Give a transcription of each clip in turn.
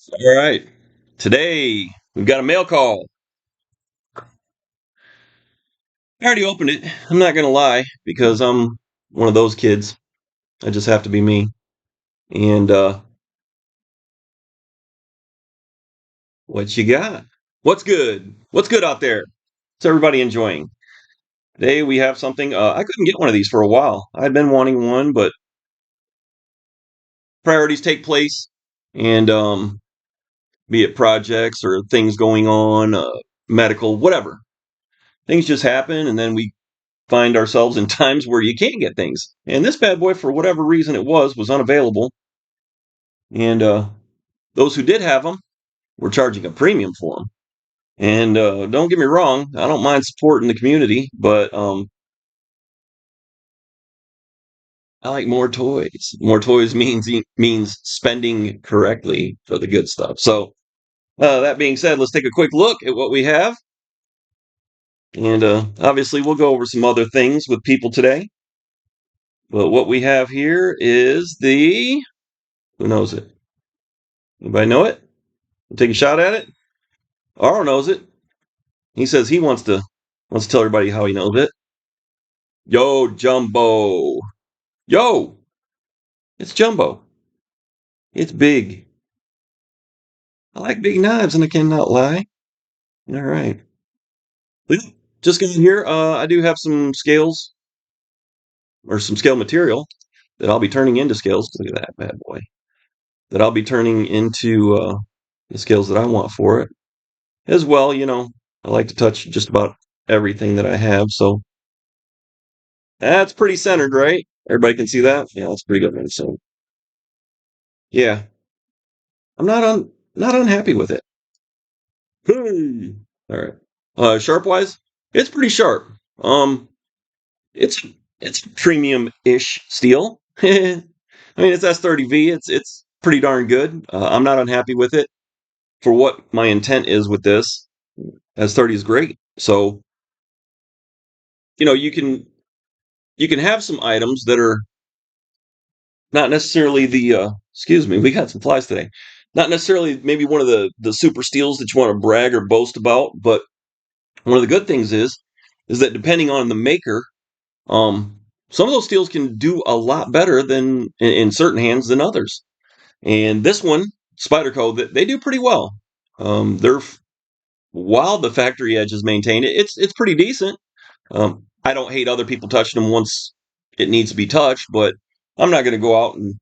All right. Today we've got a mail call. I already opened it. I'm not gonna lie because I'm one of those kids. I just have to be me. And what you got? What's good? What's good out there? What's everybody enjoying? Today we have something. I couldn't get one of these for a while. I'd been wanting one, but priorities take place, and be it projects or things going on, medical, whatever. Things just happen, and then we find ourselves in times where you can't get things. And this bad boy, for whatever reason it was unavailable. And those who did have them were charging a premium for them. And don't get me wrong, I don't mind supporting the community, but I like more toys. More toys means spending correctly for the good stuff. So that being said, let's take a quick look at what we have. And obviously, we'll go over some other things with people today. But what we have here is the who knows it? Anybody know it? Take a shot at it. Arl knows it. He says he wants to tell everybody how he knows it. Yo, Jumbo. Yo, it's Jumbo. It's big. I like big knives, and I cannot lie. All right. Well, just getting here. I do have some scales or some scale material that I'll be turning into scales. Look at that bad boy. That I'll be turning into the scales that I want for it. As well, I like to touch just about everything that I have, so that's pretty centered, right? Everybody can see that? Yeah, that's pretty good. So, yeah, I'm not unhappy with it. Hey. All right. Sharp wise, it's pretty sharp. Um, it's it's premium-ish steel. I mean, it's S30V. It's pretty darn good. I'm not unhappy with it for what my intent is with this. S30 is great. So, you can have some items that are not necessarily the excuse me, we got some flies today. Not necessarily maybe one of the super steals that you want to brag or boast about, but one of the good things is that depending on the maker, some of those steels can do a lot better than in certain hands than others. And this one, Spyderco, they do pretty well. They're while the factory edge is maintained, it's pretty decent. I don't hate other people touching them once it needs to be touched, but I'm not going to go out and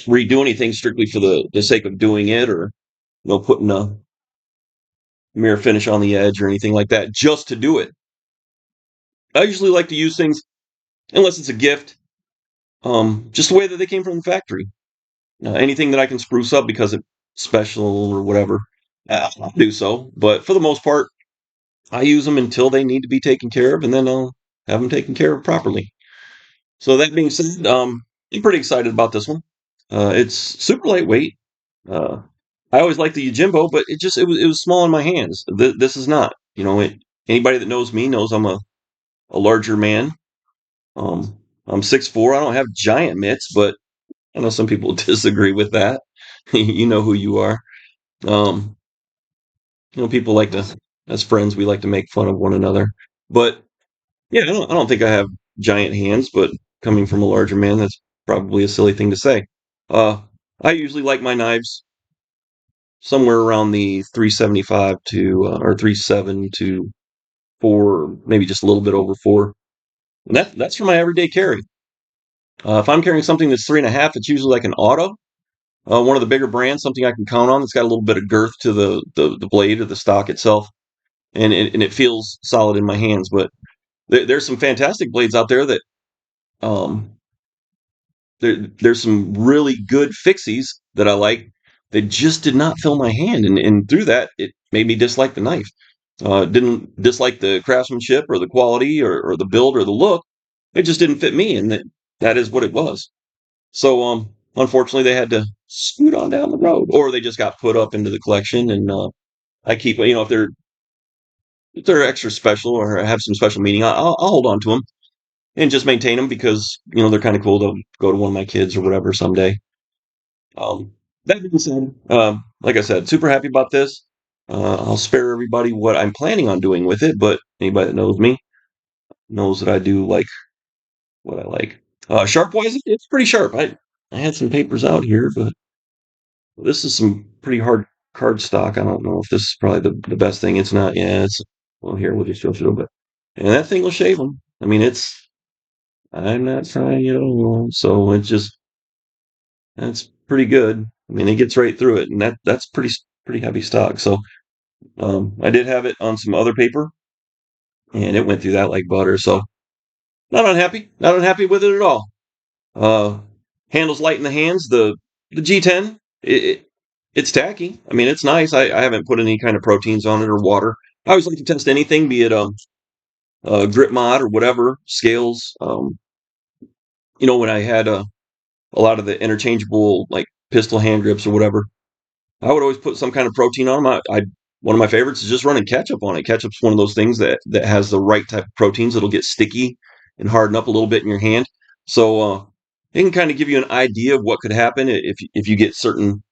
redo anything strictly for the sake of doing it, or putting a mirror finish on the edge or anything like that just to do it. I usually like to use things unless it's a gift, just the way that they came from the factory. Anything that I can spruce up because it's special or whatever, I'll do so. But for the most part, I use them until they need to be taken care of, and then I'll have them taken care of properly. So that being said, I'm pretty excited about this one. It's super lightweight. Uh, I always liked the Yojimbo, but it was small in my hands. This is not. Anybody that knows me knows I'm a larger man. I'm 6'4". I don't have giant mitts, but I know some people disagree with that. You know who you are. Um, people like to, as friends, we like to make fun of one another. But yeah, I don't think I have giant hands, but coming from a larger man, that's probably a silly thing to say. Uh, I usually like my knives somewhere around the 375 to or 37 to 4, maybe just a little bit over 4. And that's for my everyday carry. If I'm carrying something that's 3.5, it's usually like an auto, one of the bigger brands, something I can count on. It's got a little bit of girth to the blade or the stock itself, and it feels solid in my hands. But there's some fantastic blades out there that um, there's some really good fixies that I like that just did not fill my hand, and through that, it made me dislike the knife. Didn't dislike the craftsmanship or the quality or the build or the look. It just didn't fit me, and that is what it was. So, unfortunately, they had to scoot on down the road, or they just got put up into the collection. And I keep, if they're extra special or have some special meaning, I'll hold on to them and just maintain them because they're kind of cool to go to one of my kids or whatever someday. That being said, like I said, super happy about this. I'll spare everybody what I'm planning on doing with it, but anybody that knows me knows that I do like what I like. Sharp wise, it's pretty sharp. I had some papers out here, but this is some pretty hard card stock. I don't know if this is probably the best thing. It's not. Yeah, it's well here with your show, but and that thing will shave them. I mean, it's. I'm not trying at all. So it's just that's pretty good. I mean, it gets right through it, and that's pretty heavy stock. So I did have it on some other paper, and it went through that like butter. So not unhappy with it at all. Uh, Handles light in the hands. The G10, it's tacky. I mean, it's nice. I haven't put any kind of proteins on it or water. I always like to test anything, be it grip mod or whatever scales. When I had a lot of the interchangeable like pistol hand grips or whatever, I would always put some kind of protein on them. One of my favorites is just running ketchup on it. Ketchup's one of those things that has the right type of proteins. It'll get sticky and harden up a little bit in your hand. So it can kind of give you an idea of what could happen if you get certain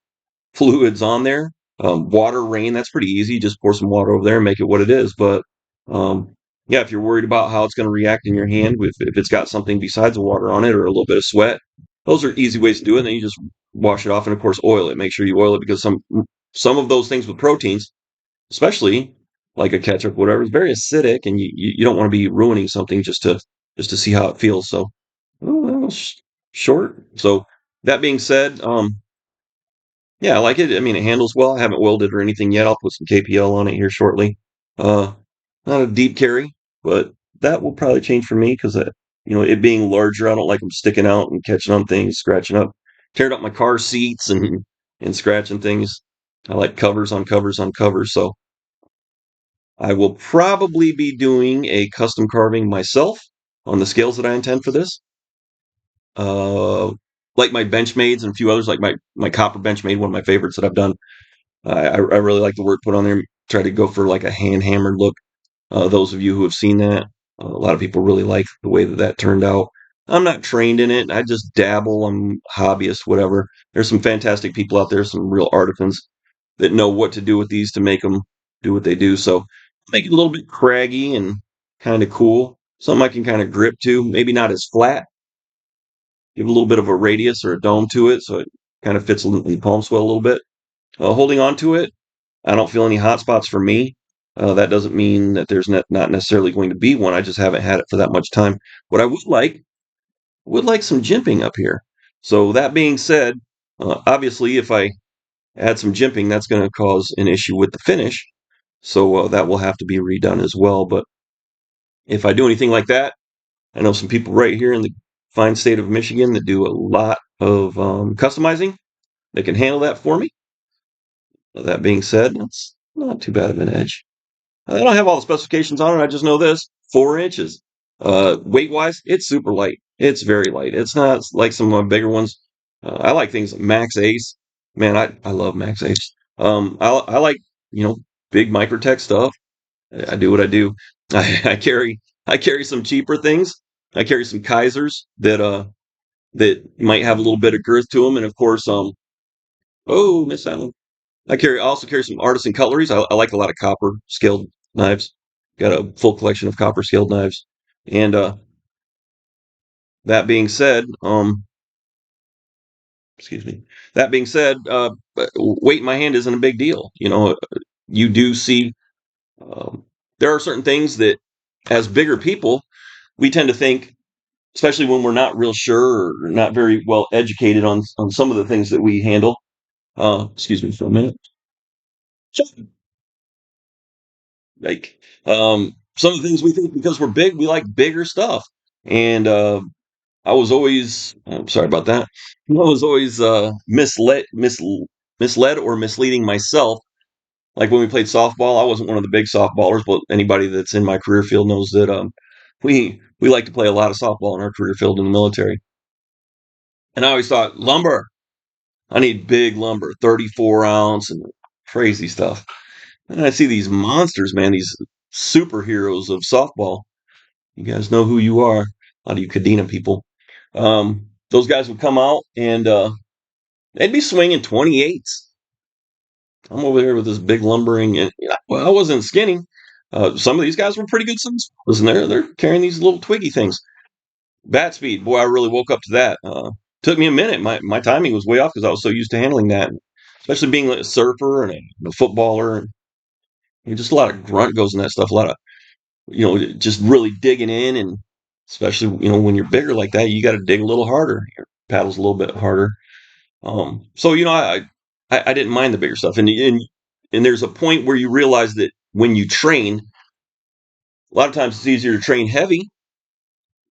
fluids on there. Water, rain, that's pretty easy. Just pour some water over there and make it what it is. But um, yeah, if you're worried about how it's going to react in your hand, if it's got something besides the water on it or a little bit of sweat, those are easy ways to do it. And then you just wash it off, and of course, oil it. Make sure you oil it because some of those things with proteins, especially like a ketchup, whatever, is very acidic, and you don't want to be ruining something just to see how it feels. So, oh, that was short. So that being said, yeah, I like it. I mean, it handles well. I haven't welded or anything yet. I'll put some KPL on it here shortly. Uh, Not a deep carry, but that will probably change for me because it being larger, I don't like them sticking out and catching on things, scratching up, tearing up my car seats and scratching things. I like covers on covers on covers, so I will probably be doing a custom carving myself on the scales that I intend for this. Uh, like my Benchmades and a few others, like my copper Benchmade, one of my favorites that I've done. I really like the work put on there. Try to go for like a hand hammered look. Those of you who have seen that, a lot of people really like the way that turned out. I'm not trained in it. I just dabble. I'm hobbyist, whatever. There's some fantastic people out there, some real artisans that know what to do with these to make them do what they do. So make it a little bit craggy and kind of cool. Something I can kind of grip to. Maybe not as flat. Give a little bit of a radius or a dome to it so it kind of fits in the palm swell a little bit. Holding on to it, I don't feel any hot spots for me. That doesn't mean that there's not necessarily going to be one. I just haven't had it for that much time. What I would like some jimping up here. So that being said, obviously, if I add some jimping, that's going to cause an issue with the finish. So that will have to be redone as well. But if I do anything like that, I know some people right here in the fine state of Michigan that do a lot of customizing. They can handle that for me. That being said, it's not too bad of an edge. I don't have all the specifications on it. I just know this: 4 inches. Weight wise, it's super light. It's very light. It's not like some of my bigger ones. I like things like Max Ace. Man, I love Max Ace. I like you know big Microtech stuff. I do what I do. I carry some cheaper things. I carry some Kaisers that might have a little bit of girth to them, and of course oh, Miss Allen. I also carry some artisan cutleries. I like a lot of copper scaled knives. Got a full collection of copper scaled knives. And that being said, excuse me. That being said, weight in my hand isn't a big deal. You do see there are certain things that, as bigger people, we tend to think, especially when we're not real sure or not very well educated on some of the things that we handle. Excuse me for a minute. Like some of the things we think because we're big, we like bigger stuff. And I was always, I'm sorry about that. I was always misled or misleading myself. Like when we played softball, I wasn't one of the big softballers, but anybody that's in my career field knows that we like to play a lot of softball in our career field in the military. And I always thought lumber. I need big lumber, 34 ounce and crazy stuff. And I see these monsters, man, these superheroes of softball. You guys know who you are. A lot of you Cadena people. Those guys would come out and they'd be swinging 28s. I'm over there with this big lumbering, and well, I wasn't skinny. Some of these guys were pretty good sized. Listen, they're carrying these little twiggy things. Bat speed, boy, I really woke up to that. Took me a minute. My timing was way off because I was so used to handling that, especially being like a surfer and a footballer, and just a lot of grunt goes in that stuff. A lot of just really digging in, and especially when you're bigger like that, you got to dig a little harder. Your paddles a little bit harder. So I didn't mind the bigger stuff, and there's a point where you realize that when you train, a lot of times it's easier to train heavy,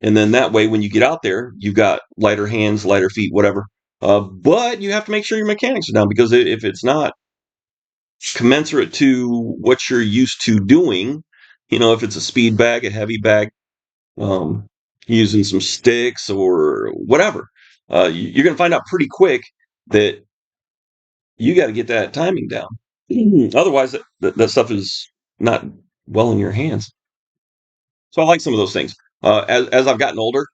and then that way when you get out there, you've got lighter hands, lighter feet, whatever. But you have to make sure your mechanics are down because if it's not commensurate to what you're used to doing, if it's a speed bag, a heavy bag, um, using some sticks or whatever, you're going to find out pretty quick that you got to get that timing down. Otherwise, that stuff is not well in your hands. So I like some of those things. As I've gotten older,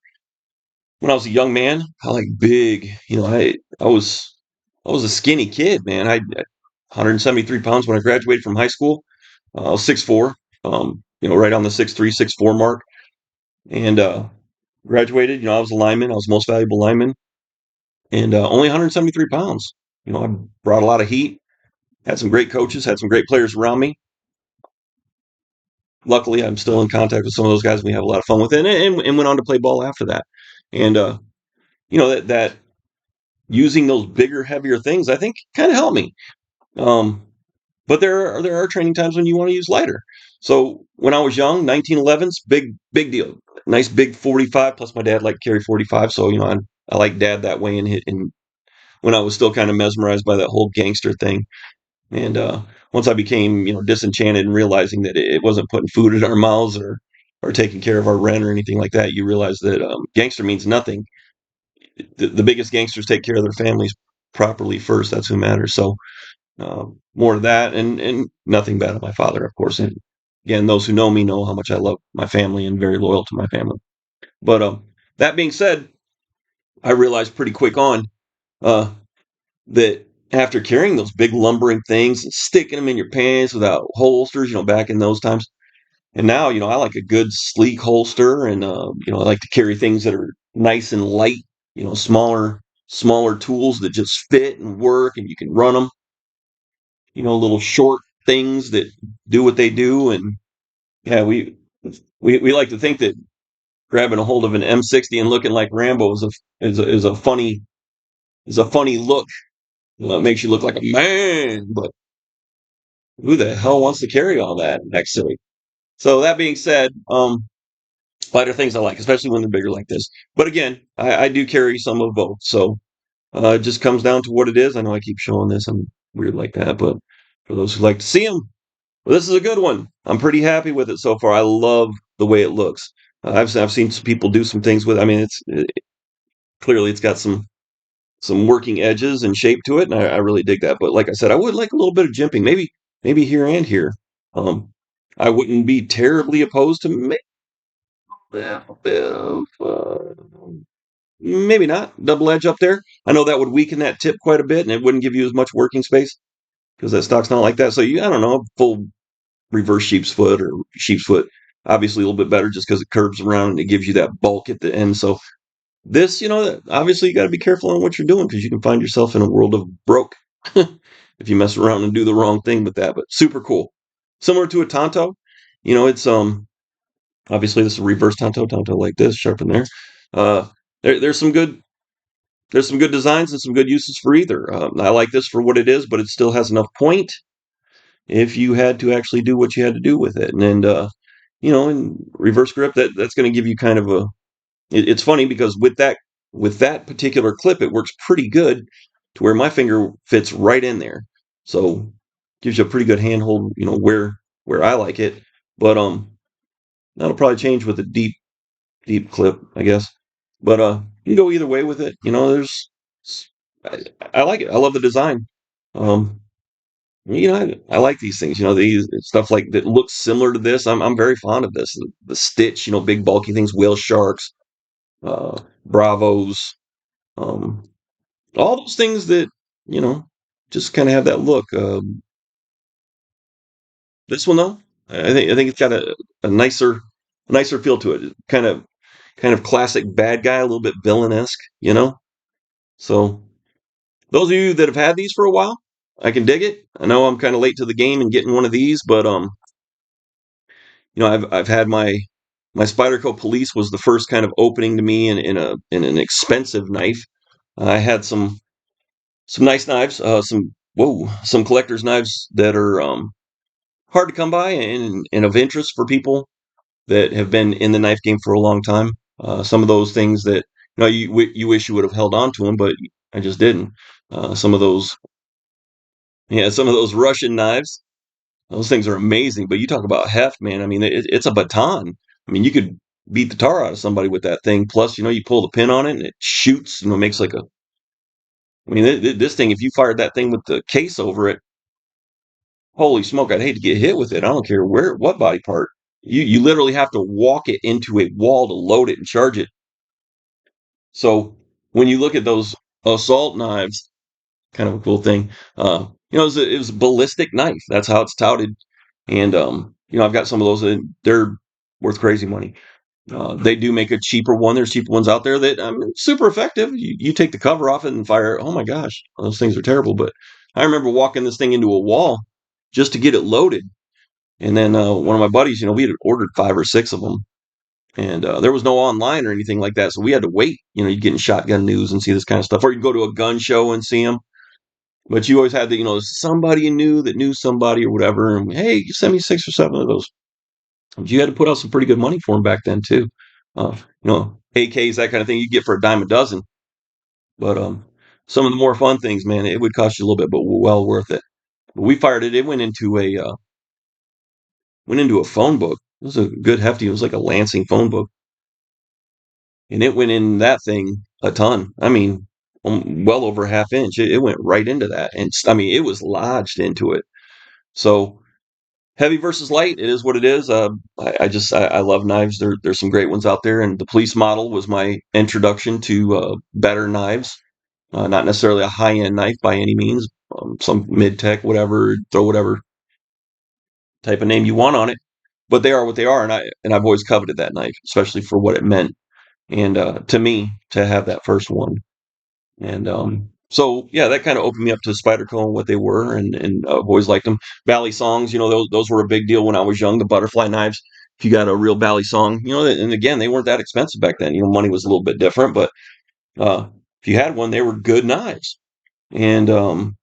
when I was a young man, I like big. I was a skinny kid, man. 173 pounds when I graduated from high school. I was 6'4", right on the 6'3", 6'4" mark, and graduated. I was a lineman. I was the most valuable lineman, and only 173 pounds. I brought a lot of heat. Had some great coaches. Had some great players around me. Luckily, I'm still in contact with some of those guys. We have a lot of fun with it, and went on to play ball after that. And that using those bigger, heavier things, I think, kind of helped me. But there are training times when you want to use lighter. So when I was young, 1911s, big deal. Nice big 45. Plus, my dad liked to carry 45, so I like dad that way. And when I was still kind of mesmerized by that whole gangster thing, and once I became disenchanted and realizing that it wasn't putting food in our mouths or taking care of our rent or anything like that, you realize that gangster means nothing. The biggest gangsters take care of their families properly first. That's who matters. So more of that, and nothing bad on my father, of course. And again, those who know me know how much I love my family and very loyal to my family. But that being said, I realized pretty quick on uh, that after carrying those big lumbering things and sticking them in your pants without holsters, back in those times, and now I like a good sleek holster, and I like to carry things that are nice and light, smaller tools that just fit and work, and you can run them. Little short things that do what they do. And yeah, we like to think that grabbing a hold of an M60 and looking like Rambo is a funny look. It makes you look like a man, but who the hell wants to carry all that next to me? So that being said, lighter things I like, especially when they're bigger like this. But again, I do carry some of both. So it just comes down to what it is. I know I keep showing this. I'm weird like that, but for those who like to see them, well, this is a good one. I'm pretty happy with it so far. I love the way it looks. I've seen some people do some things with it. I mean, clearly it's got some working edges and shape to it, and I really dig that. But like I said, I would like a little bit of jimping, maybe here and here. Um, I wouldn't be terribly opposed to maybe not double edge up there. I know that would weaken that tip quite a bit, and it wouldn't give you as much working space because that stock's not like that. So I don't know, full reverse sheep's foot or sheep's foot, obviously a little bit better just because it curves around and it gives you that bulk at the end. So this, obviously you got to be careful on what you're doing because you can find yourself in a world of broke if you mess around and do the wrong thing with that. But super cool, similar to a Tonto. It's obviously this is a reverse Tonto like this, sharpen there. Uh, there's some good. There's some good designs and some good uses for either. I like this for what it is, but it still has enough point if you had to actually do what you had to do with it. And in reverse grip, that's going to give you kind of a. It's funny because with that particular clip, it works pretty good to where my finger fits right in there. So gives you a pretty good handhold, where I like it. But that'll probably change with a deep clip, I guess. But you can go either way with it. I like it. I love the design. Um, I like these things. These stuff like that looks similar to this. I'm very fond of this. The Stitch, big bulky things, whale sharks, Bravos, um, all those things that you know, just kind of have that look. This one though, I think it's got a nicer feel to it. Kind of classic bad guy, a little bit villain-esque, you know. So those of you that have had these for a while, I can dig it. I know I'm kind of late to the game and getting one of these, but I've had my Spyderco Police was the first kind of opening to me in an expensive knife. I had some nice knives, some collector's knives that are hard to come by and of interest for people that have been in the knife game for a long time. Some of those things that you wish you would have held on to them, but I just didn't. Some of those, yeah, some of those Russian knives. Those things are amazing. But you talk about heft, man. I mean, it's a baton. I mean, you could beat the tar out of somebody with that thing. Plus, you pull the pin on it and it shoots. Makes like a. I mean, this thing. If you fired that thing with the case over it, holy smoke! I'd hate to get hit with it. I don't care what body part. You literally have to walk it into a wall to load it and charge it. So when you look at those assault knives, kind of a cool thing. It was a ballistic knife. That's how it's touted. And I've got some of those. And they're worth crazy money. They do make a cheaper one. There's cheaper ones out there that super effective. You take the cover off it and fire. Oh my gosh, those things are terrible. But I remember walking this thing into a wall just to get it loaded. And then one of my buddies, we had ordered 5 or 6 of them, and there was no online or anything like that, so we had to wait. You'd get in Shotgun News and see this kind of stuff, or you'd go to a gun show and see them. But you always had the, somebody you knew that knew somebody or whatever, and hey, you send me 6 or 7 of those. You had to put out some pretty good money for them back then too. AKs, that kind of thing, you get for a dime a dozen. But some of the more fun things, man, it would cost you a little bit, but well worth it. But we fired it. It went into a phone book. It was a good hefty. It was like a Lansing phone book, and it went in that thing a ton. I mean, well over a half inch. It went right into that, and I mean, it was lodged into it. So heavy versus light, it is what it is. I love knives. There's some great ones out there, and the police model was my introduction to better knives. Not necessarily a high end knife by any means. Some mid tech, whatever, throw whatever type of name you want on it, but they are what they are, and I've always coveted that knife, especially for what it meant, and to me to have that first one. And so yeah, that kind of opened me up to Spyderco and what they were, and I've always liked them. Bally songs, those were a big deal when I was young. The butterfly knives, if you got a real Bally song, and again, they weren't that expensive back then. Money was a little bit different, but uh, if you had one, they were good knives and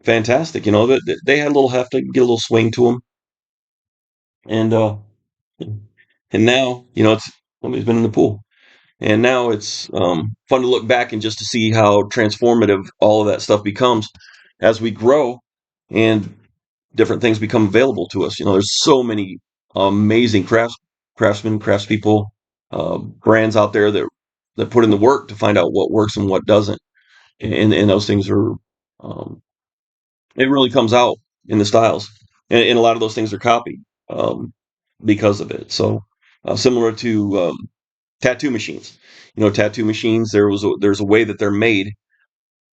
fantastic. They had a little heft, get a little swing to them, and now it's somebody's been in the pool. And now it's fun to look back and just to see how transformative all of that stuff becomes as we grow and different things become available to us. There's so many amazing craftsmen, craftspeople, brands out there that put in the work to find out what works and what doesn't. And those things are, um, it really comes out in the styles. And a lot of those things are copied because of it. So similar to tattoo machines. Tattoo machines. There's a way that they're made,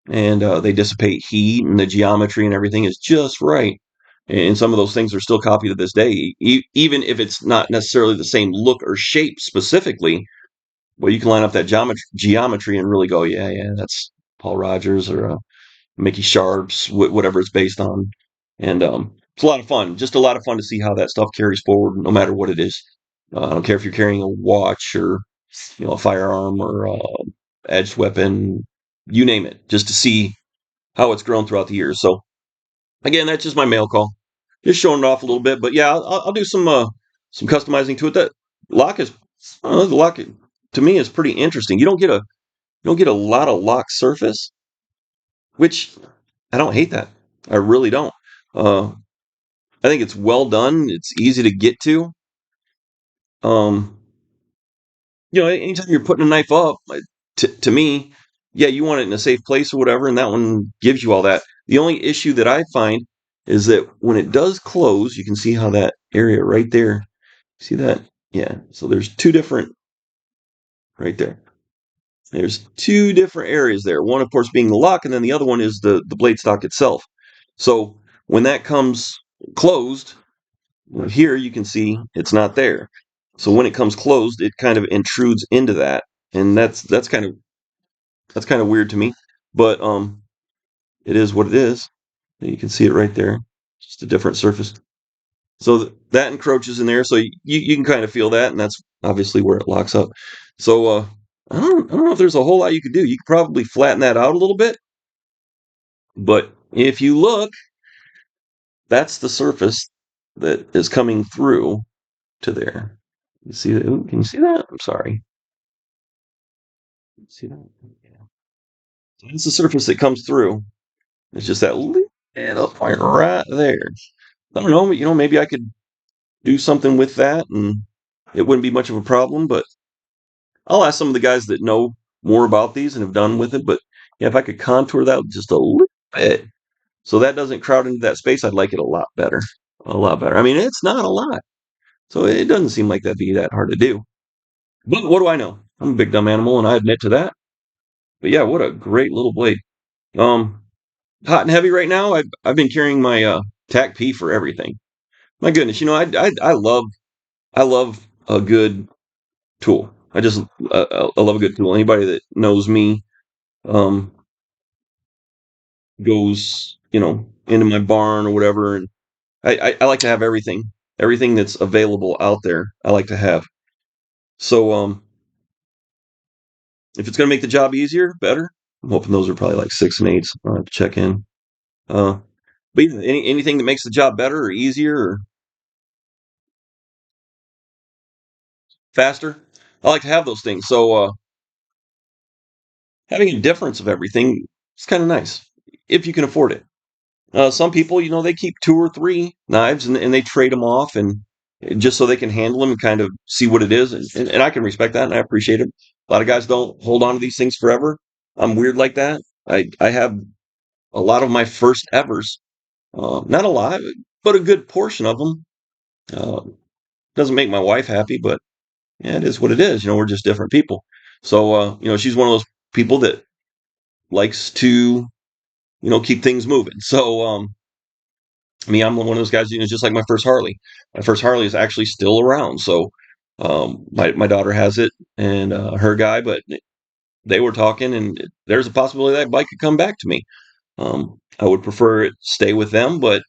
and they dissipate heat, and the geometry and everything is just right. And some of those things are still copied to this day, even if it's not necessarily the same look or shape specifically. Well, you can line up that geometry and really go, yeah, yeah, that's Paul Rogers or Mickey Sharps, whatever it's based on. And it's a lot of fun. Just a lot of fun to see how that stuff carries forward, no matter what it is. I don't care if you're carrying a watch or a firearm or edged weapon, you name it, just to see how it's grown throughout the years. So again, that's just my mail call, just showing it off a little bit. But yeah, I'll do some customizing to it. That lock is the lock to me is pretty interesting. You don't get a lot of lock surface, which I don't hate that. I really don't. Uh, I think it's well done. It's easy to get to. Um, anytime you're putting a knife up, to me, yeah, you want it in a safe place or whatever, and that one gives you all that. The only issue that I find is that when it does close, you can see how that area right there, see that? Yeah, so there's two different right there. There's two different areas there. One, of course, being the lock, and then the other one is the blade stock itself. So when that comes closed, here you can see it's not there. So when it comes closed, it kind of intrudes into that, and that's kind of weird to me. But it is what it is. You can see it right there, just a different surface. So that encroaches in there, so you can kind of feel that, and that's obviously where it locks up. So I don't know if there's a whole lot you could do. You could probably flatten that out a little bit, but if you look, that's the surface that is coming through to there. You see that? Ooh, can you see that? I'm sorry. See that? Yeah. That's the surface that comes through. It's just that little point right there. I don't know, but maybe I could do something with that, and it wouldn't be much of a problem. But I'll ask some of the guys that know more about these and have done with it. But yeah, if I could contour that just a little bit, so that doesn't crowd into that space, I'd like it a lot better. A lot better. I mean, it's not a lot, so it doesn't seem like that'd be that hard to do. But what do I know? I'm a big dumb animal, and I admit to that. But yeah, what a great little blade. Um, Hot and heavy right now. I've been carrying my TAC P for everything. My goodness, I love a good tool. I love a good tool. Anybody that knows me um, goes into my barn or whatever, and I like to have everything that's available out there. I like to have. So if it's going to make the job easier, better. I'm hoping those are probably like 6 and 8s. I'll have to check in. Uh, but yeah, anything that makes the job better or easier or faster, I like to have those things. So having a difference of everything is kind of nice if you can afford it. Some people, they keep 2 or 3 knives and they trade them off and just so they can handle them and kind of see what it is. And I can respect that and I appreciate it. A lot of guys don't hold on to these things forever. I'm weird like that. I have a lot of my first evers, not a lot, but a good portion of them. Uh, doesn't make my wife happy, but yeah, it is what it is. We're just different people. So, she's one of those people that likes to, keep things moving. So, I'm one of those guys, just like my first Harley. My first Harley is actually still around. So, my daughter has it and her guy, but they were talking, and there's a possibility that bike could come back to me. I would prefer it stay with them, but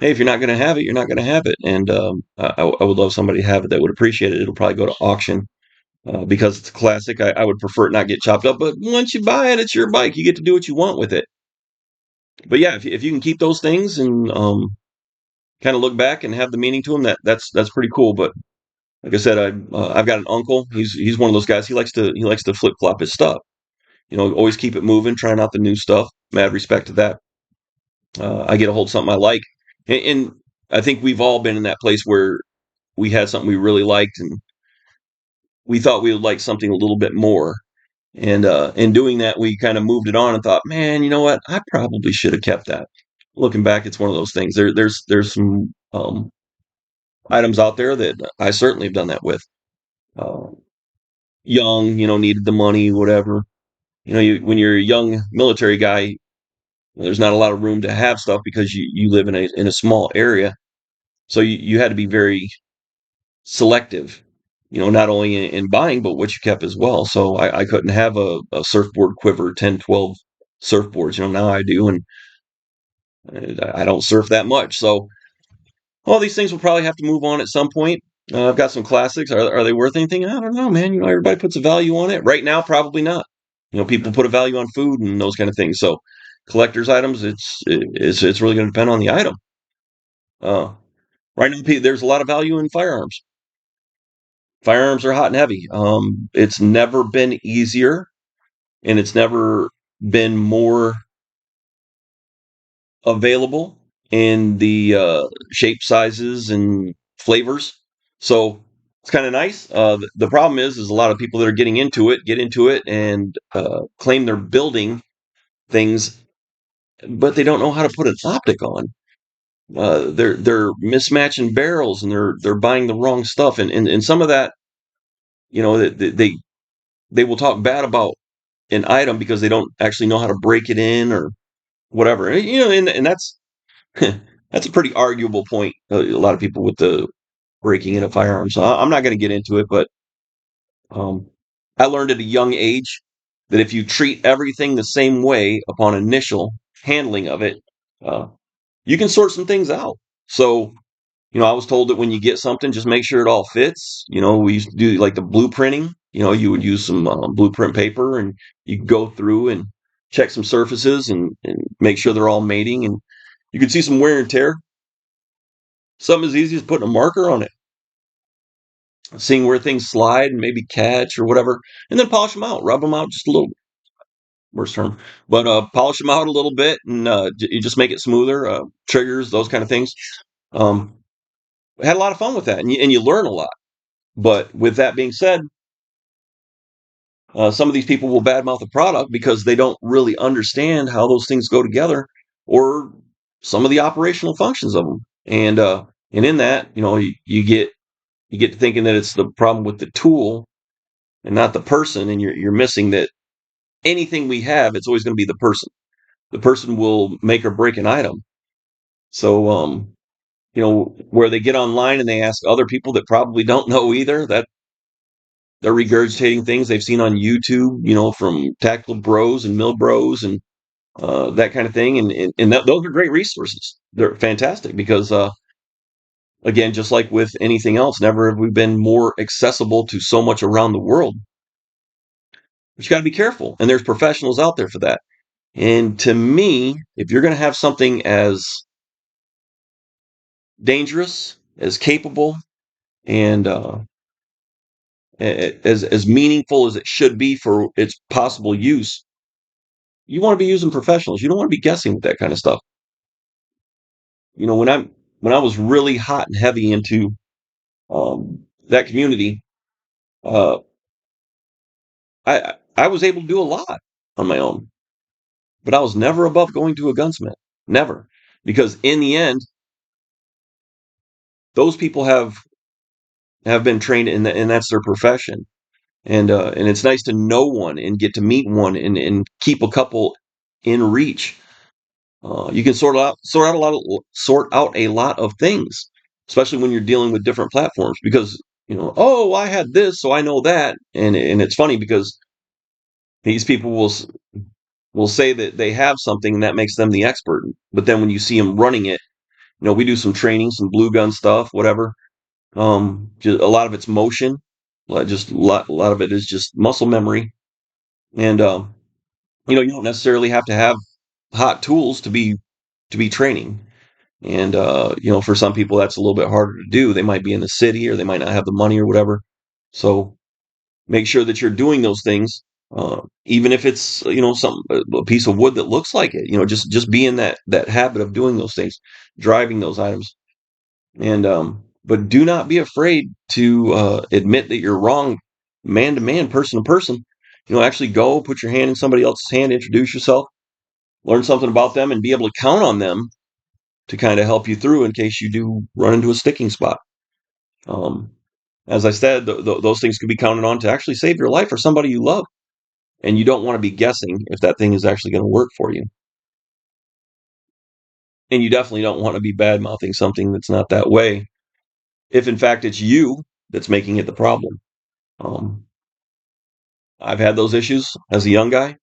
hey, if you're not going to have it, you're not going to have it. And I would love somebody to have it that would appreciate it. It'll probably go to auction because it's a classic. I would prefer it not get chopped up, but once you buy it, it's your bike. You get to do what you want with it. But yeah, if you can keep those things and kind of look back and have the meaning to them, that's pretty cool. But like I said, I've got an uncle. He's one of those guys. He likes to flip flop his stuff. Always keep it moving, trying out the new stuff. Mad respect to that. I get a hold of something I like, and I think we've all been in that place where we had something we really liked, and we thought we would like something a little bit more. And in doing that, we kind of moved it on and thought, man, you know what? I probably should have kept that. Looking back, it's one of those things. There's some items out there that I certainly have done that with. Uh, Young, needed the money, whatever. When you're a young military guy, there's not a lot of room to have stuff because you live in a small area. So you had to be very selective, not only in buying, but what you kept as well. So I couldn't have a surfboard quiver, 10, 12 surfboards. Now I do, and I don't surf that much. So all these things will probably have to move on at some point. I've got some classics. Are they worth anything? I don't know, man. Everybody puts a value on it. Right now, probably not. People put a value on food and those kind of things. So collector's items, it's really going to depend on the item. Right now, there's a lot of value in firearms. Firearms are hot and heavy. It's never been easier, and it's never been more available in the shape, sizes, and flavors. So it's kind of nice. The problem is a lot of people that are get into it, and claim they're building things, but they don't know how to put an optic on. They're mismatching barrels, and they're buying the wrong stuff, and some of that, they will talk bad about an item because they don't actually know how to break it in or whatever. And that's that's a pretty arguable point. A lot of people with the breaking in a firearm. So I'm not going to get into it, but um, I learned at a young age that if you treat everything the same way upon initial handling of it, uh, you can sort some things out. So, I was told that when you get something, just make sure it all fits. We used to do like the blueprinting. You would use some blueprint paper and you could go through and check some surfaces and make sure they're all mating. And you could see some wear and tear. Something as easy as putting a marker on it, seeing where things slide and maybe catch or whatever, and then polish them out, rub them out just a little. Worst term, but polish them out a little bit, and you just make it smoother. Triggers, those kind of things. Um, I had a lot of fun with that, and you learn a lot. But with that being said, some of these people will badmouth the product because they don't really understand how those things go together, or some of the operational functions of them. And in that, you get to thinking that it's the problem with the tool and not the person, and you're missing that anything we have, it's always going to be the person. The person will make or break an item. So, where they get online and they ask other people that probably don't know either, that they're regurgitating things they've seen on YouTube, from Tactical Bros and Mill Bros and that kind of thing. And those are great resources. They're fantastic because, again, just like with anything else, never have we been more accessible to so much around the world. But you got to be careful. And there's professionals out there for that. And to me, if you're going to have something as dangerous, as capable, and as meaningful as it should be for its possible use, you want to be using professionals. You don't want to be guessing with that kind of stuff. When I was really hot and heavy into that community, uh, I was able to do a lot on my own, but I was never above going to a gunsmith, never, because in the end, those people have been trained and that's their profession. And it's nice to know one and get to meet one and keep a couple in reach. You can sort out a lot of things, especially when you're dealing with different platforms. Because oh, I had this, so I know that, and it's funny because these people will say that they have something and that makes them the expert. But then when you see them running it, we do some training, some blue gun stuff, whatever. Just a lot of it's motion, just a lot of it is just muscle memory, and you don't necessarily have to have hot tools to be training. And for some people that's a little bit harder to do. They might be in the city or they might not have the money or whatever. So make sure that you're doing those things, even if it's some a piece of wood that looks like it. Just be in that habit of doing those things, driving those items, and but do not be afraid to admit that you're wrong, man to man, person to person. Actually go put your hand in somebody else's hand, introduce yourself, learn something about them, and be able to count on them to kind of help you through in case you do run into a sticking spot. Um, as I said, those things could be counted on to actually save your life or somebody you love, and you don't want to be guessing if that thing is actually going to work for you. And you definitely don't want to be bad mouthing something that's not that way, if in fact it's you that's making it the problem. Um, I've had those issues as a young guy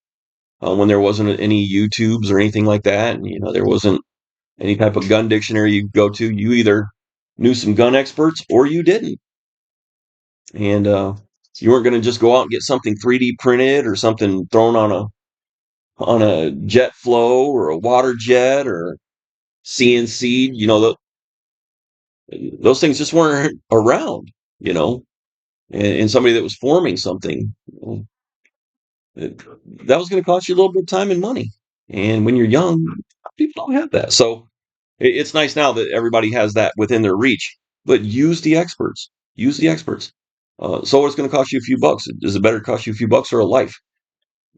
when there wasn't any YouTubes or anything like that, and there wasn't any type of gun dictionary you could go to. You either knew some gun experts or you didn't. And you weren't going to just go out and get something 3D printed or something thrown on a jet flow or a water jet or CNC. Those things just weren't around. You know, and somebody that was forming something, it, that was going to cost you a little bit of time and money. And when you're young, people don't have that. So it's nice now that everybody has that within their reach. But use the experts. Use the experts. So it's going to cost you a few bucks. Is it better to cost you a few bucks or a life?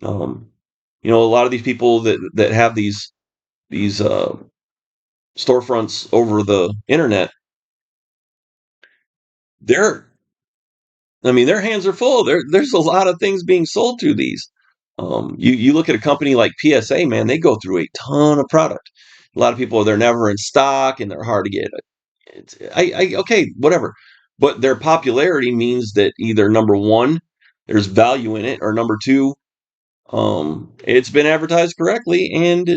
Um, a lot of these people that have these storefronts over the internet, they're I mean their hands are full. There's a lot of things being sold through these. You look at a company like PSA, man, they go through a ton of product. A lot of people, they're never in stock and they're hard to get. Okay, whatever. But their popularity means that either number one, there's value in it, or number two, it's been advertised correctly, and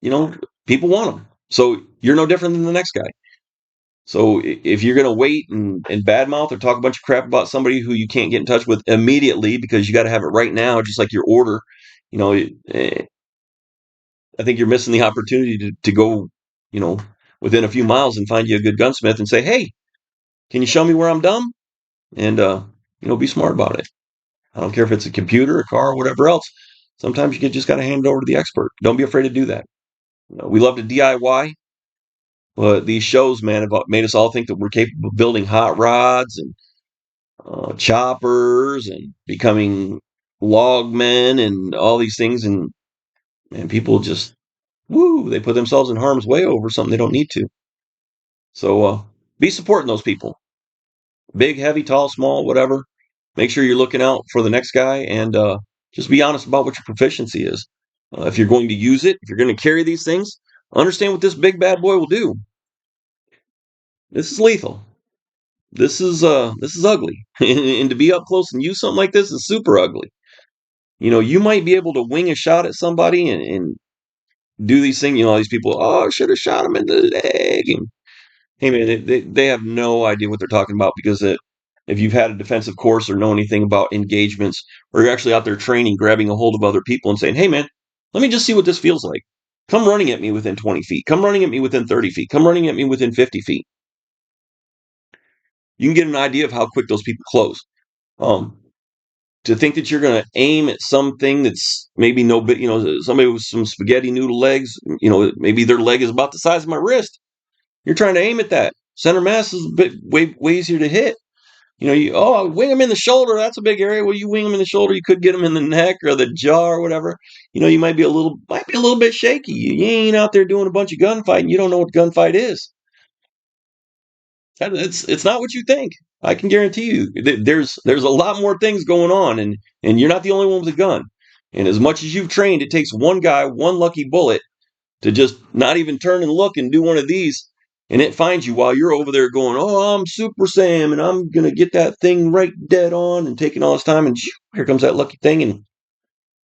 you know people want them. So you're no different than the next guy. So if you're going to wait and badmouth or talk a bunch of crap about somebody who you can't get in touch with immediately because you got to have it right now, just like your order, you know, I think you're missing the opportunity to go, you know, within a few miles and find you a good gunsmith and say, hey, can you show me where I'm dumb? And, be smart about it. I don't care if it's a computer, a car, or whatever else. Sometimes you just got to hand it over to the expert. Don't be afraid to do that. We love to DIY, but these shows, man, have made us all think that we're capable of building hot rods and choppers and becoming logmen and all these things. And people just, woo, they put themselves in harm's way over something they don't need to. So be supporting those people. Big, heavy, tall, small, whatever. Make sure you're looking out for the next guy and just be honest about what your proficiency is. If you're going to use it, if you're going to carry these things, understand what this big bad boy will do. This is lethal. This is ugly. And to be up close and use something like this is super ugly. You might be able to wing a shot at somebody and do these things. All these people, oh, I should have shot him in the leg. And hey, man, they have no idea what they're talking about because if you've had a defensive course or know anything about engagements, or you're actually out there training, grabbing a hold of other people and saying, hey, man, let me just see what this feels like. Come running at me within 20 feet. Come running at me within 30 feet. Come running at me within 50 feet. You can get an idea of how quick those people close. Um, to think that you're going to aim at something that's maybe no bit, somebody with some spaghetti noodle legs, maybe their leg is about the size of my wrist. You're trying to aim at that. Center mass is a bit way easier to hit. I wing them in the shoulder. That's a big area. Well, you wing them in the shoulder, you could get them in the neck or the jaw or whatever. You might be a little bit shaky. You ain't out there doing a bunch of gunfighting. You don't know what gunfight is. It's not what you think. I can guarantee you. There's a lot more things going on, and you're not the only one with a gun. And as much as you've trained, it takes one guy, one lucky bullet, to just not even turn and look and do one of these, and it finds you while you're over there going, "Oh, I'm Super Sam, and I'm gonna get that thing right dead on," and taking all this time, and here comes that lucky thing, and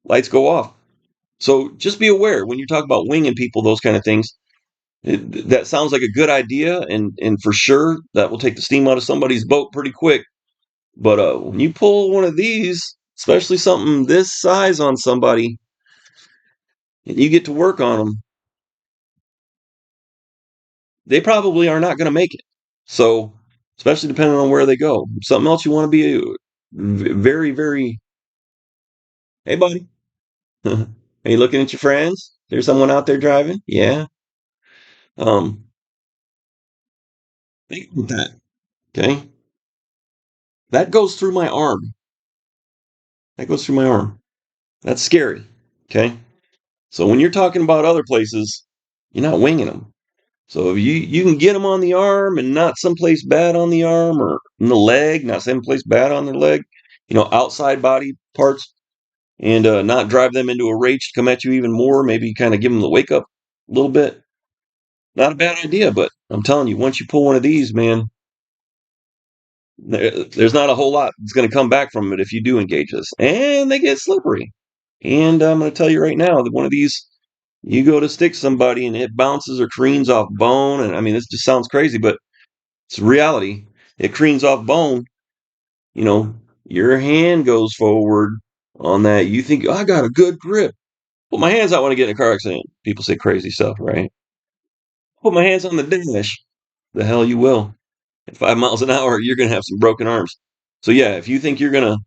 lights go off. So just be aware when you talk about winging people, those kind of things. That sounds like a good idea, and for sure that will take the steam out of somebody's boat pretty quick. But when you pull one of these, especially something this size on somebody, and you get to work on them, they probably are not going to make it. So, especially depending on where they go. Something else you want to be very, very. Hey, buddy, are you looking at your friends? There's someone out there driving. Yeah. Um, think about that. Okay, that goes through my arm. That goes through my arm. That's scary. Okay. So when you're talking about other places, you're not winging them. So if you can get them on the arm and not someplace bad on the arm or in the leg, not someplace bad on their leg, outside body parts, and not drive them into a rage to come at you even more. Maybe kind of give them the wake up a little bit. Not a bad idea, but I'm telling you, once you pull one of these, man, there's not a whole lot that's going to come back from it if you do engage this. And they get slippery. And I'm going to tell you right now that one of these, you go to stick somebody and it bounces or careens off bone. And I mean, this just sounds crazy, but it's reality. It careens off bone. You know, your hand goes forward on that. You think, oh, I got a good grip. Put my hands out when I get in a car accident. People say crazy stuff, right? Put my hands on the dash. The hell you will. At 5 miles an hour, you're going to have some broken arms. So, yeah, if you think you're going to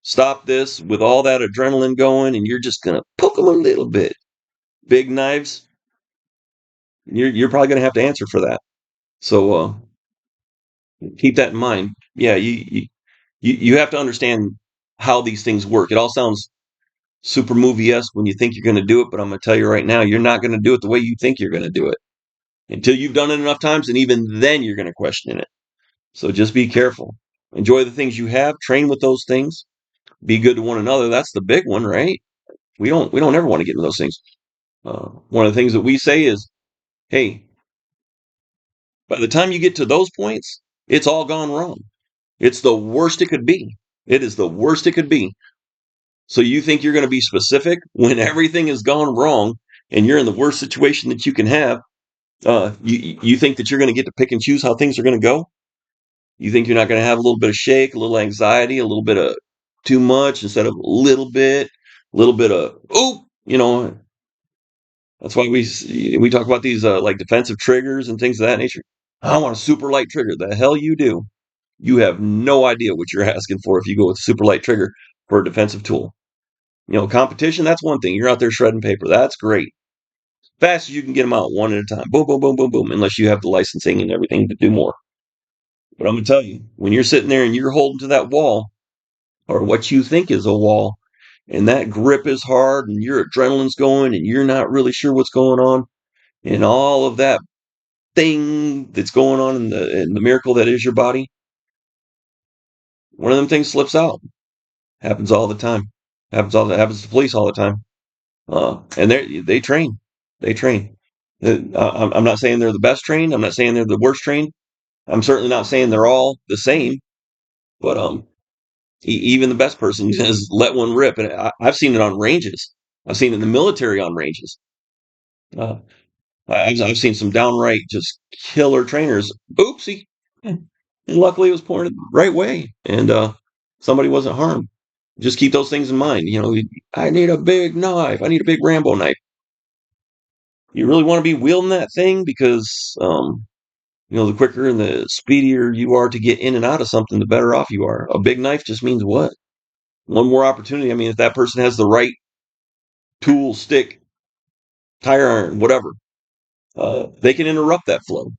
stop this with all that adrenaline going and you're just going to poke them a little bit, big knives, you're probably going to have to answer for that. So, keep that in mind. Yeah, you have to understand how these things work. It all sounds super movie-esque when you think you're going to do it, but I'm going to tell you right now, you're not going to do it the way you think you're going to do it until you've done it enough times, and even then you're going to question it. So just be careful. Enjoy the things you have. Train with those things. Be good to one another. That's the big one, right? We don't ever want to get into those things. One of the things that we say is, hey, by the time you get to those points, it's all gone wrong. It's the worst it could be. It is the worst it could be. So you think you're going to be specific when everything has gone wrong and you're in the worst situation that you can have? You think that you're going to get to pick and choose how things are going to go? You think you're not going to have a little bit of shake, a little anxiety, a little bit of too much instead of a little bit of oh, that's why we talk about these like defensive triggers and things of that nature. I want a super light trigger. The hell you do. You have no idea what you're asking for if you go with a super light trigger for a defensive tool. Competition, that's one thing. You're out there shredding paper. That's great. Fast as you can get them out one at a time. Boom, boom, boom, boom, boom, unless you have the licensing and everything to do more. But I'm going to tell you, when you're sitting there and you're holding to that wall or what you think is a wall, and that grip is hard and your adrenaline's going and you're not really sure what's going on, and all of that thing that's going on in the miracle that is your body, one of them things slips out. Happens all the time. Happens to police all the time. And they train. They train. I'm not saying they're the best trained. I'm not saying they're the worst trained. I'm certainly not saying they're all the same. But even the best person has let one rip, and I've seen it on ranges. I've seen it in the military on ranges. Uh, I've seen some downright just killer trainers. Oopsie. And luckily, it was pointed the right way, and somebody wasn't harmed. Just keep those things in mind. I need a big knife. I need a big Rambo knife. You really want to be wielding that thing because, the quicker and the speedier you are to get in and out of something, the better off you are. A big knife just means what? One more opportunity. I mean, if that person has the right tool, stick, tire iron, whatever, they can interrupt that flow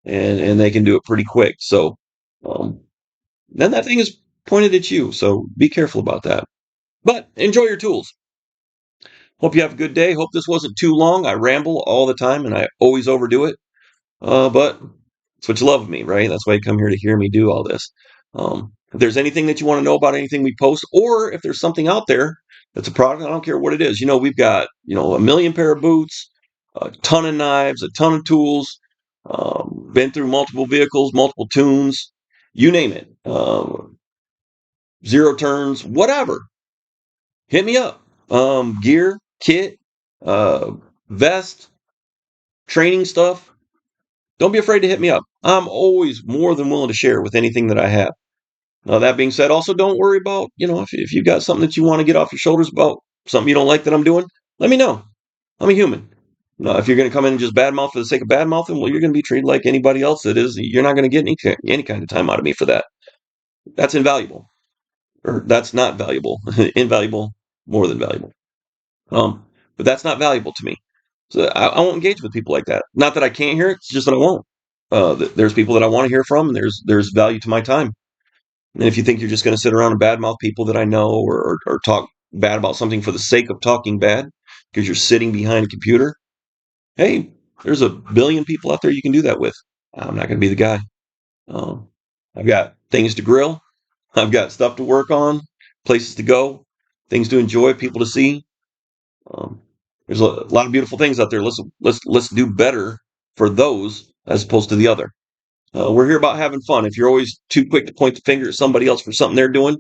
and they can do it pretty quick. So, um, then that thing is pointed at you. So be careful about that. But enjoy your tools. Hope you have a good day. Hope this wasn't too long. I ramble all the time and I always overdo it. But it's what you love of me, right? That's why you come here to hear me do all this. If there's anything that you want to know about anything we post, or if there's something out there that's a product, I don't care what it is. We've got, a million pair of boots, a ton of knives, a ton of tools, been through multiple vehicles, multiple tunes, you name it. Zero turns, whatever. Hit me up. Gear, kit, uh, vest, training stuff. Don't be afraid to hit me up. I'm always more than willing to share with anything that I have. Now, that being said, also don't worry about, if you've got something that you want to get off your shoulders about, something you don't like that I'm doing, let me know. I'm a human. Now, if you're going to come in and just badmouth for the sake of badmouthing, well, you're going to be treated like anybody else that is. You're not going to get any kind of time out of me for that. That's invaluable. Or that's not valuable. Invaluable, more than valuable. But that's not valuable to me. So I won't engage with people like that. Not that I can't hear it, it's just that I won't. There's people that I want to hear from, and there's value to my time. And if you think you're just going to sit around and badmouth people that I know or talk bad about something for the sake of talking bad because you're sitting behind a computer, hey, there's a billion people out there you can do that with. I'm not going to be the guy. Um, I've got things to grill. I've got stuff to work on, places to go, things to enjoy, people to see. Um, there's a lot of beautiful things out there. Let's do better for those as opposed to the other. We're here about having fun. If you're always too quick to point the finger at somebody else for something they're doing,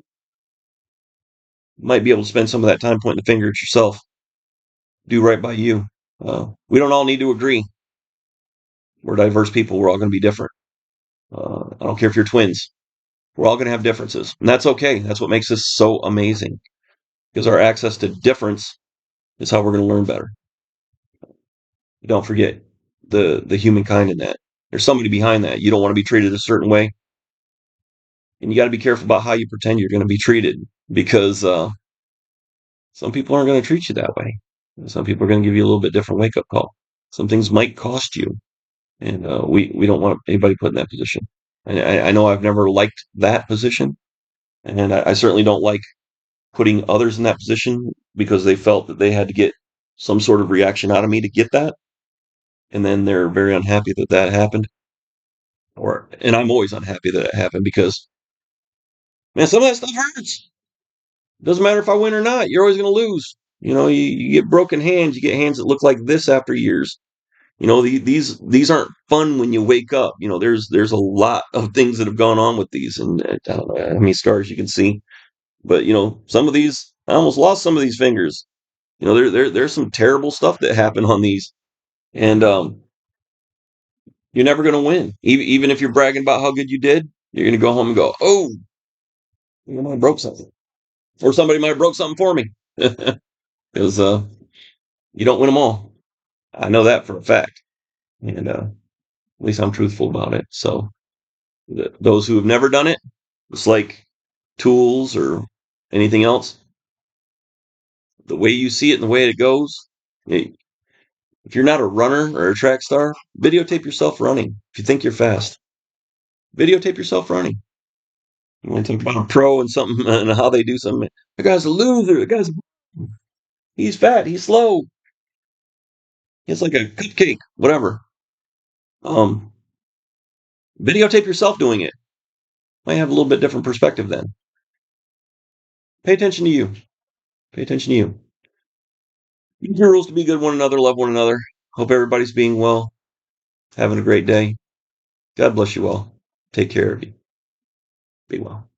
you might be able to spend some of that time pointing the finger at yourself. Do right by you. We don't all need to agree. We're diverse people. We're all going to be different. I don't care if you're twins. We're all going to have differences, and that's okay. That's what makes this so amazing because our access to difference is how we're going to learn better. Don't forget the humankind in that. There's somebody behind that. You don't want to be treated a certain way, and you got to be careful about how you pretend you're going to be treated because some people aren't going to treat you that way. Some people are going to give you a little bit different wake up call. Some things might cost you, and we don't want anybody put in that position. I know I've never liked that position, and I certainly don't like putting others in that position because they felt that they had to get some sort of reaction out of me to get that, and then they're very unhappy that that happened. And I'm always unhappy that it happened because man, some of that stuff hurts. Doesn't matter if I win or not. You're always going to lose. You get broken hands, you get hands that look like this after years. These aren't fun when you wake up. There's a lot of things that have gone on with these, and I don't know how many scars you can see. But some of these, I almost lost some of these fingers. There's some terrible stuff that happened on these, and you're never going to win. Even if you're bragging about how good you did, you're going to go home and go, "Oh, I broke something," or somebody might have broke something for me, because you don't win them all. I know that for a fact, and at least I'm truthful about it. So those who have never done it, it's like tools or anything else. The way you see it and the way it goes, if you're not a runner or a track star, videotape yourself running. If you think you're fast, videotape yourself running. You want to talk about a pro and something and how they do something. The guy's a loser. He's fat. He's slow. He's like a cupcake. Whatever. Um, Videotape yourself doing it. Might have a little bit different perspective then. Pay attention to you. Pay attention to you. Use your rules to be good one another, love one another. Hope everybody's being well, having a great day. God bless you all. Take care of you. Be well.